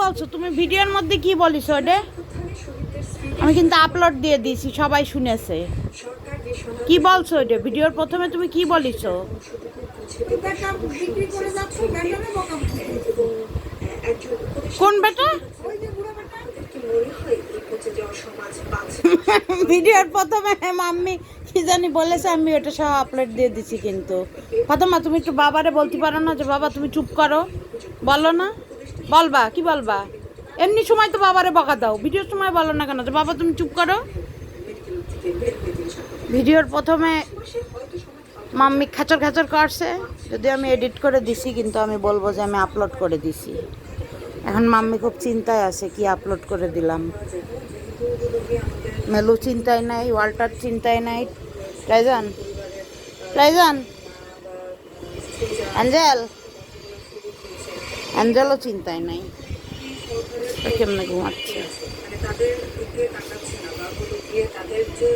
বলছো তুমি ভিডিওর মধ্যে কি বলিস ওটা? আমি কিন্তু আপলোড দিয়ে দিয়েছি, সবাই শুনেছে। কি বলছো ওটা ভিডিওর প্রথমে তুমি কি বলিছো? কোন বেটা? ভিডিওর প্রথমে মাম্মি কি জানি বলেছে, আমি ওটা সব আপলোড দিয়ে দিছি। কিন্তু ফাতেমা তুমি একটু বাবারে বলতে পারো না যে বাবা তুমি চুপ করো? বলো না, বলবা কি বলবা? এমনি সময় তো বাবারে বকা দাও, ভিডিওর সময় বলো না কেন যে বাবা তুমি চুপ করো? ভিডিওর প্রথমে মাম্মি খাচর খাচর করছে, যদি আমি এডিট করে দিছি, কিন্তু আমি বলবো যে আমি আপলোড করে দিছি। এখন মাম্মি খুব চিন্তায় আছে কি আপলোড করে দিলাম। মেলু চিন্তায় নাই, ওয়াল্টার চিন্তায় নাই, রাইজান রাইজান অ্যাঞ্জেল অ্যাঞ্জেলও চিন্তায় নাই। কেমনে ঘুমাচ্ছে।